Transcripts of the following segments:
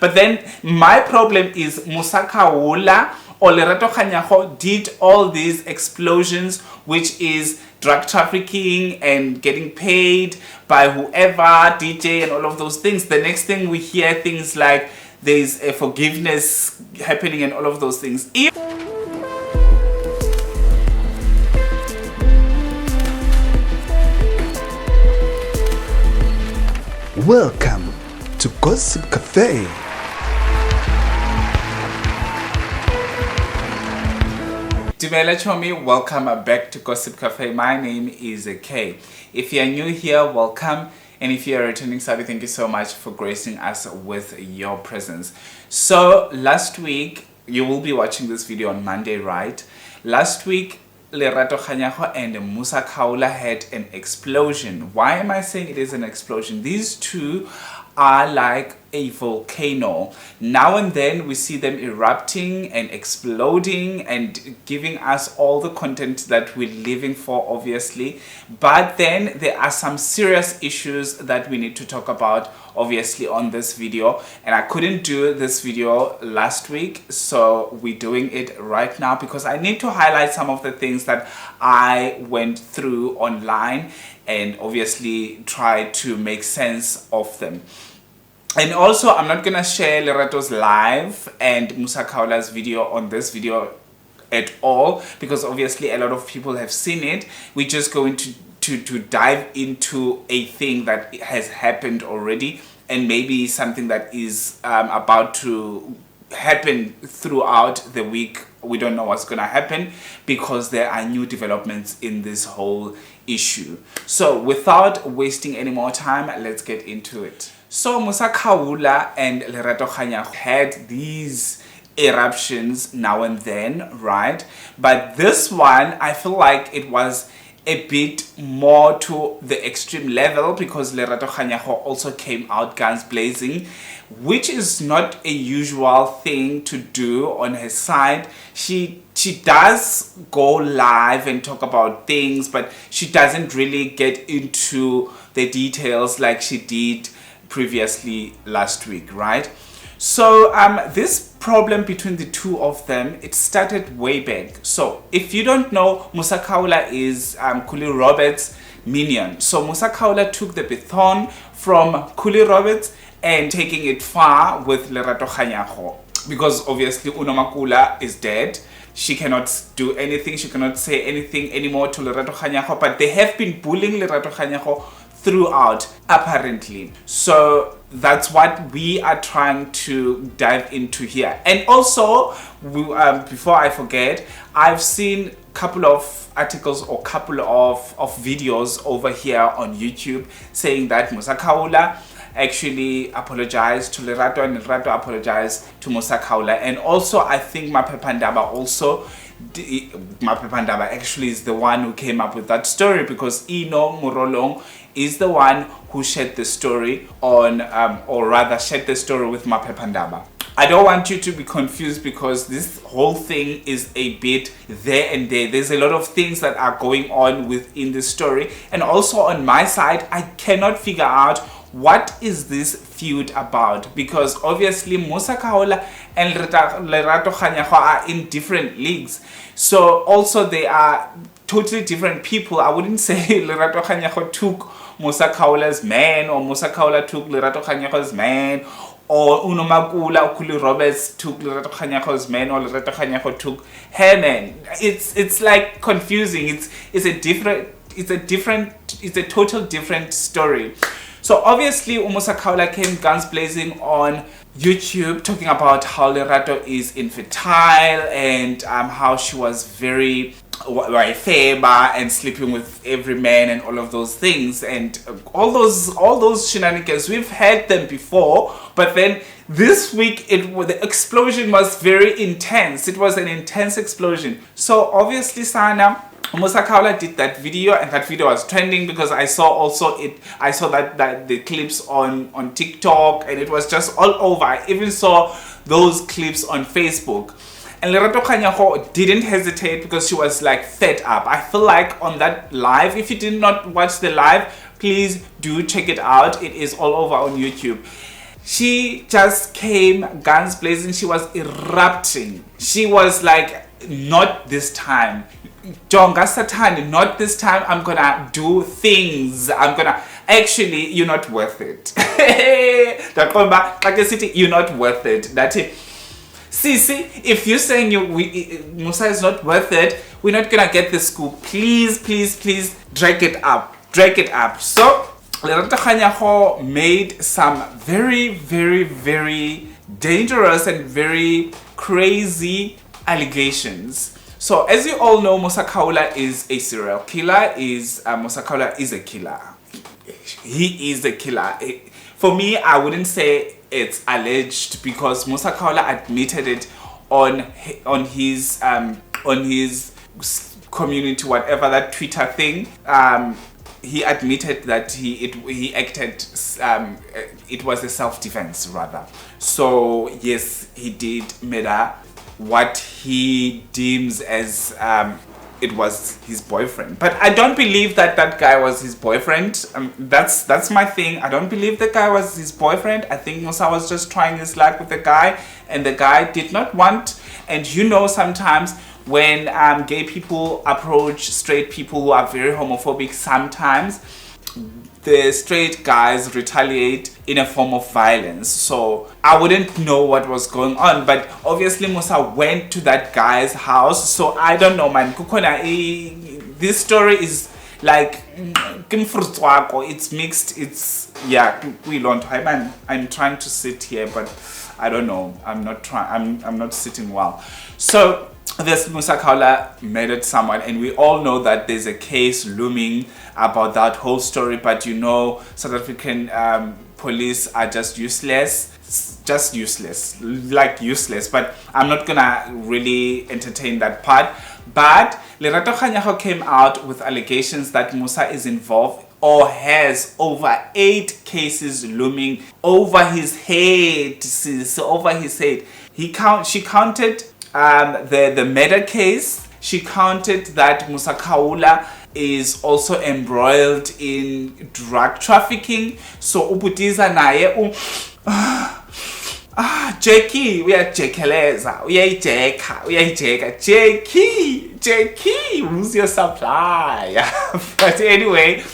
But then my problem is Musa Khawula or Lerato Kganyago did all these explosions, which is drug trafficking and getting paid by whoever, DJ and all of those things. The next thing we hear things like there's a forgiveness happening and all of those things. Welcome to Gossip Cafe. Dumela chomie, welcome back to Gossip Cafe. My name is Kay. If you are new here, welcome. And if you are returning subscriber, thank you so much for gracing us with your presence. So last week, you will be watching this video on Monday, right? Last week, Lerato Kganyago and Musa Khawula had an explosion. Why am I saying it is an explosion? These two are like a volcano. Now and then we see them erupting and exploding and giving us all the content that we're living for, obviously. But then there are some serious issues that we need to talk about, obviously, on this video. And I couldn't do this video last week, so we're doing it right now because I need to highlight some of the things that I went through online and obviously try to make sense of them. And also, I'm not gonna share Lerato's live and Musa Khawula's video on this video at all because obviously a lot of people have seen it. We're just going to dive into a thing that has happened already and maybe something that is about to happen throughout the week. We don't know what's gonna happen because there are new developments in this whole issue. So without wasting any more time, let's get into it. So Musa Khawula and Lerato Kganyago had these eruptions now and then, right? But this one, I feel like it was a bit more to the extreme level because Lerato Kganyago also came out guns blazing, which is not a usual thing to do on her side. She does go live and talk about things, but she doesn't really get into the details like she did previously last week, right? So this problem between the two of them, it started way back. So if you don't know, Musa Khawula is Kuli Roberts' minion. So Musa Khawula took the baton from Kuli Roberts and taking it far with Lerato Kganyago because obviously Nomakila is dead. She cannot do anything, she cannot say anything anymore to Lerato Kganyago, but they have been bullying Lerato Kganyago throughout, apparently. So that's what we are trying to dive into here. And also, before I forget, I've seen a couple of articles or couple of videos over here on YouTube saying that Musa Khawula actually apologized to Lerato and Lerato apologized to Musa Khawula. And also, I think Maphephandaba also, Maphephandaba actually is the one who came up with that story because Ino Murolong is the one who shared the story on, or rather shared the story with Maphephandaba. I don't want you to be confused because this whole thing is a bit there and there. There's a lot of things that are going on within the story. And also on my side, I cannot figure out what is this feud about because obviously Musa Khawula and Lerato Kganyago are in different leagues. So also they are totally different people. I wouldn't say Lerato Kganyago took Musa Khawula's man or Musa Khawula took Lerato Kganyago's man or Nomakila, Kuli Roberts took Lerato Kganyago's man or Lerato Kganyago took her man. It's like confusing. It's a total different story. So obviously Musa Khawula came guns blazing on YouTube talking about how Lerato is infertile and how she was very feba and sleeping with every man and all of those things and all those shenanigans. We've had them before, but then this week the explosion was very intense. It was an intense explosion. So obviously Sana Musa Khawula did that video and that video was trending because I saw that the clips on TikTok and it was just all over. I even saw those clips on Facebook. And Lerato Kganyago didn't hesitate because she was like fed up. I feel like on that live, if you did not watch the live, please do check it out. It is all over on YouTube. She just came guns blazing. She was erupting. She was like, not this time. Jonga Satan, not this time. I'm gonna do things. I'm gonna, actually, you're not worth it. You're not worth it. That's it. See, if you're saying Musa is not worth it, we're not gonna get the scoop. Please, drag it up. So, Lerato Kganyago made some very dangerous and very crazy allegations. So, as you all know, Musa Khawula is a serial killer. Musa Khawula is a killer. He is a killer. For me, I wouldn't say it's alleged, because Musa Khawula admitted it on his community, whatever, that Twitter thing. He admitted that he acted. It was a self-defense rather. So yes, he did murder what he deems as it was his boyfriend. But I don't believe that guy was his boyfriend. That's my thing. I don't believe the guy was his boyfriend. I think Musa was just trying his luck with the guy, and the guy did not want. And sometimes when gay people approach straight people who are very homophobic, sometimes the straight guys retaliate in a form of violence. So I wouldn't know what was going on, but obviously Musa went to that guy's house. So I don't know, man. This story is like it's mixed. It's we learned. Hi man, I'm trying to sit here, but I don't know. I'm not sitting well. So this Musa Khawula murdered someone, and we all know that there's a case looming about that whole story. But South African police are just useless. But I'm not gonna really entertain that part. But Lerato Kganyago came out with allegations that Musa is involved or has over 8 cases looming over his head. Over his head. She counted the murder case. She counted that Musa Khawula is also embroiled in drug trafficking. So ubutiza naye Jackie, uyajekeleza, uyayijeka. Jackie, who's your supplier? But anyway,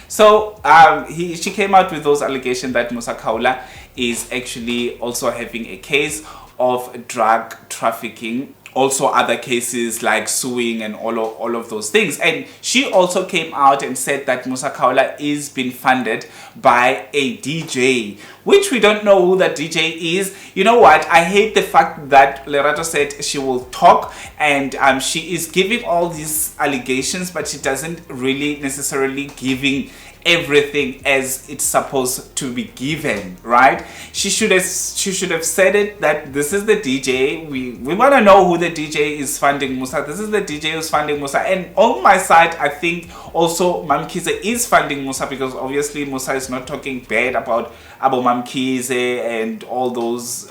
so she came out with those allegations that Musa Khawula is actually also having a case of drug trafficking, also other cases like suing and all of those things. And she also came out and said that Musa Khawula is being funded by a DJ, which we don't know who that DJ is. You know what? I hate the fact that Lerato said she will talk, and she is giving all these allegations, but she doesn't really necessarily giving everything as it's supposed to be given, right? She should have said it, that this is the DJ. We want to know who the DJ is funding Musa. This is the DJ who's funding Musa. And on my side, I think also Mamkize is funding Musa, because obviously Musa is not talking bad about Mamkize and all those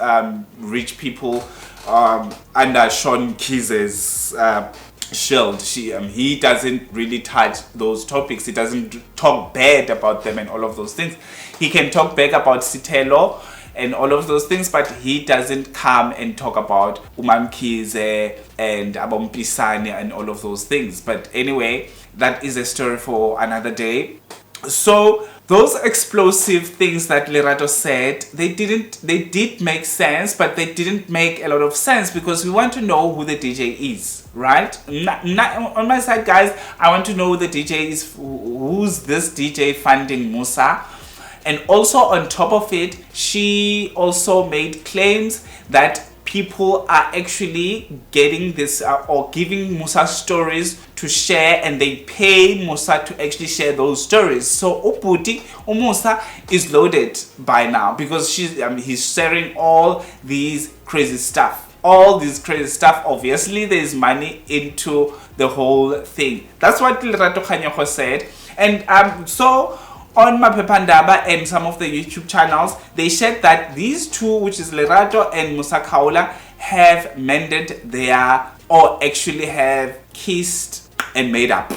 rich people under Sean Kize's shield. He doesn't really touch those topics. He doesn't talk bad about them and all of those things. He can talk bad about Sitelo and all of those things, but he doesn't come and talk about Umamkize and Abompisane and all of those things. But anyway, that is a story for another day. So those explosive things that Lerato said, they did make sense, but they didn't make a lot of sense, because we want to know who the DJ is, right? On my side, guys, I want to know who the DJ is. Who's this DJ funding Musa? And also on top of it, she also made claims that people are actually getting this or giving Musa stories to share, and they pay Musa to actually share those stories. So Musa is loaded by now, because he's sharing all these crazy stuff. Obviously there is money into the whole thing. That's what Lerato Kganyago said. And so on Mapepandaba and some of the YouTube channels, they said that these two, which is Lerato and Musa Khawula, have mended or actually have kissed and made up.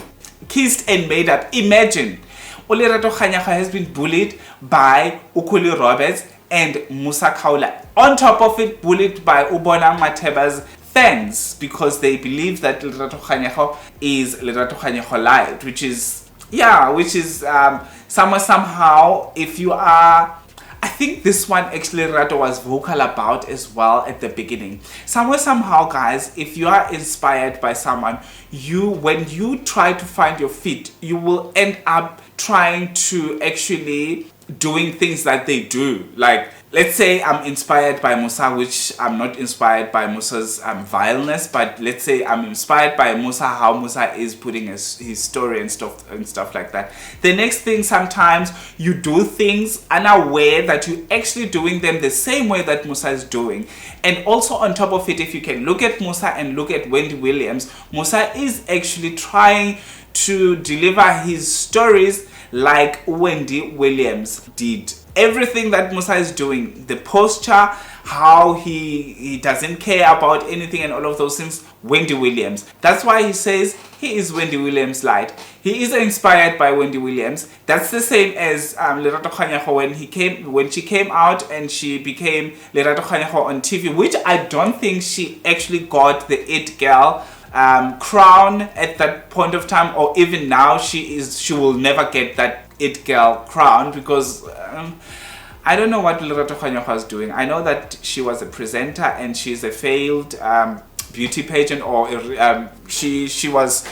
Imagine, Lerato Kganyago has been bullied by Ukuli Roberts and Musa Khawula. On top of it, bullied by Bonang Matheba's fans because they believe that Lerato Kganyago is Lerato Kganyago light, which is somehow, if you are, I think this one actually Lerato was vocal about as well at the beginning. Somehow, guys, if you are inspired by someone, when you try to find your feet, you will end up trying to actually doing things that they do. Like, let's say I'm inspired by Musa, which I'm not inspired by Musa's vileness, but let's say I'm inspired by Musa, how Musa is putting his story and stuff like that. The next thing, sometimes you do things unaware that you're actually doing them the same way that Musa is doing. And also on top of it, if you can look at Musa and look at Wendy Williams, Musa is actually trying to deliver his stories like Wendy Williams did. Everything that Musa is doing, the posture, how he doesn't care about anything and all of those things, Wendy Williams. That's why he says he is Wendy Williams light. He is inspired by Wendy Williams. That's the same as Lerato Kganyago when she came out and she became Lerato Kganyago on TV, which I don't think she actually got the It Girl crown at that point of time, or even now she will never get that It Girl crown, because I don't know what Lerato Kganyago was doing. I know that she was a presenter and she's a failed beauty pageant, or she was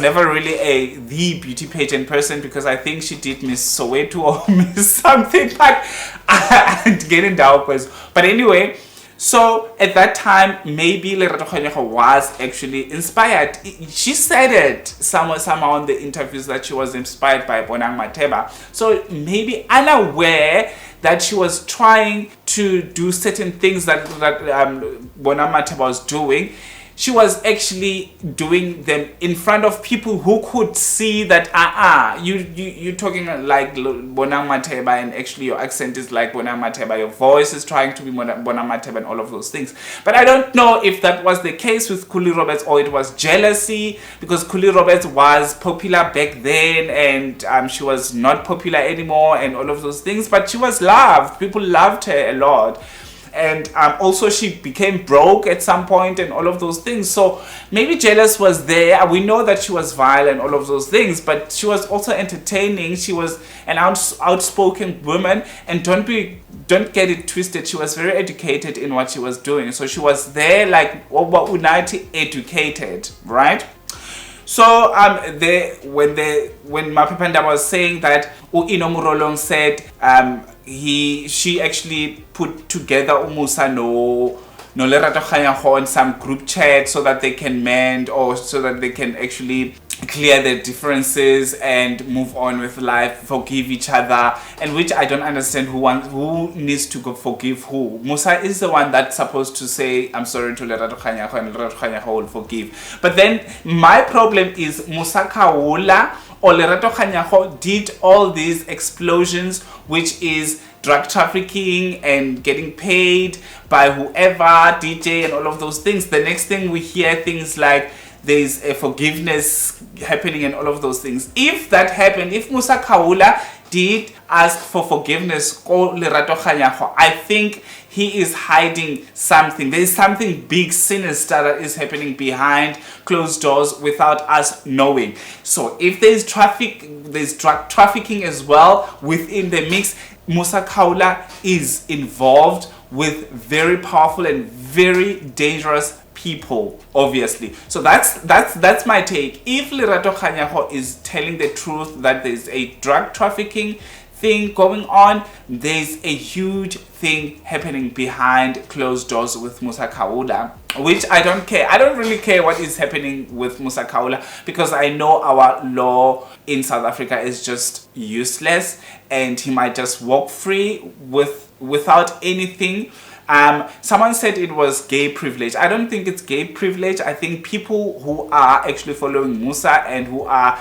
never really the beauty pageant person, because I think she did Miss Soweto or Miss something, but I'm getting down. But anyway, so at that time, maybe Lerato Kganyago was actually inspired. She said it somehow in the interviews that she was inspired by Bonang Matheba. So maybe unaware that she was trying to do certain things that Bonang Matheba was doing, she was actually doing them in front of people who could see that you're talking like Bonang Matheba, and actually your accent is like Bonang Matheba, your voice is trying to be Bonang Matheba and all of those things. But I don't know if that was the case with Khuli Roberts, or it was jealousy, because Khuli Roberts was popular back then and she was not popular anymore and all of those things, but she was loved. People loved her a lot. And also she became broke at some point and all of those things. So maybe jealous was there. We know that she was vile and all of those things, but she was also entertaining. She was an outspoken woman, and don't get it twisted. She was very educated in what she was doing. So she was there like Unati educated, right? So when Mapepanda was saying that Ino Murolong said she actually put together Musa no Lerato Kganyago on some group chat so that they can mend, or so that they can actually clear their differences and move on with life, forgive each other, and which I don't understand who needs to go forgive who. Musa is the one that's supposed to say I'm sorry to Lerato Kganyago, and Lerato Kganyago will forgive. But then my problem is Musa Khawula or Lerato Kganyago did all these explosions, which is drug trafficking and getting paid by whoever, DJ and all of those things. The next thing we hear things like there's a forgiveness happening and all of those things. If that happened, if Musa Khawula did ask for forgiveness or Lerato Kganyago, I think he is hiding something. There is something big, sinister that is happening behind closed doors without us knowing. So if there's drug trafficking as well within the mix, Musa Khawula is involved with very powerful and very dangerous people, obviously. So that's my take. If Lerato Kganyago is telling the truth that there's a drug trafficking thing going on, there's a huge thing happening behind closed doors with Musa Khawula, which I don't care. I don't really care what is happening with Musa Khawula, because I know our law in South Africa is just useless, and he might just walk free without anything. Someone said it was gay privilege. I don't think it's gay privilege. I think people who are actually following Musa and who are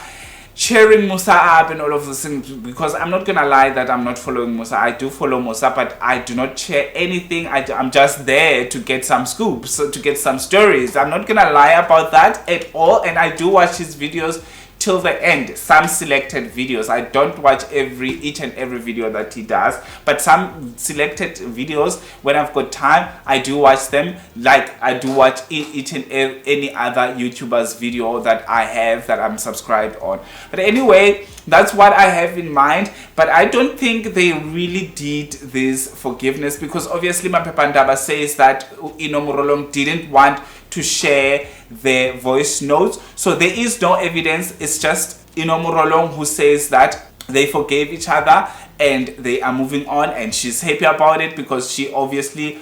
cheering Musa up and all of those things, because I'm not gonna lie that I'm not following Musa. I do follow Musa, but I do not share anything. I'm just there to get some scoops, to get some stories. I'm not gonna lie about that at all, and I do watch his videos till the end some selected videos. I don't watch each and every video that he does, but some selected videos, when I've got time, I do watch them, like I do watch each and any other YouTuber's video that I have that I'm subscribed on. But anyway, that's what I have in mind. But I don't think they really did this forgiveness, because obviously Mapepandaba says that Inomurolong didn't want to share their voice notes, so there is no evidence. It's just Inomurolong who says that they forgave each other and they are moving on, and she's happy about it because she obviously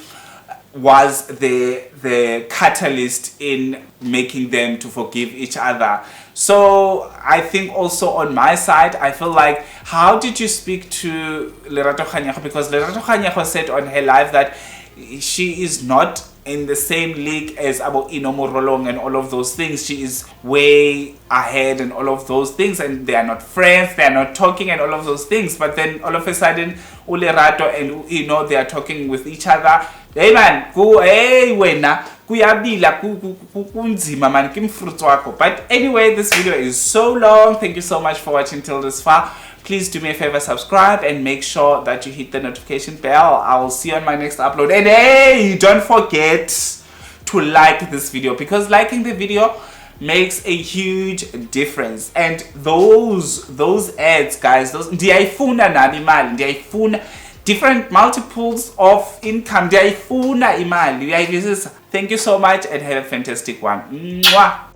was the catalyst in making them to forgive each other. So I think also on my side, I feel like, how did you speak to Lerato Kganyago? Because Lerato Kganyago said on her live that she is not in the same league as Abo Inomurolong and all of those things. She is way ahead and all of those things, and they are not friends, they are not talking and all of those things. But then all of a sudden, Lerato and they are talking with each other. Hey man, hey wena, kuyabila kunzima man, kimfruit wako. But anyway, this video is so long. Thank you so much for watching till this far. Please do me a favor, subscribe and make sure that you hit the notification bell. I will see you on my next upload. And hey, don't forget to like this video, because liking the video makes a huge difference. And those ads, guys, those ndiyayifuna nami imali, ndiyayifuna different multiples of income, ndiyayifuna imali. Thank you so much and have a fantastic one. Mwah.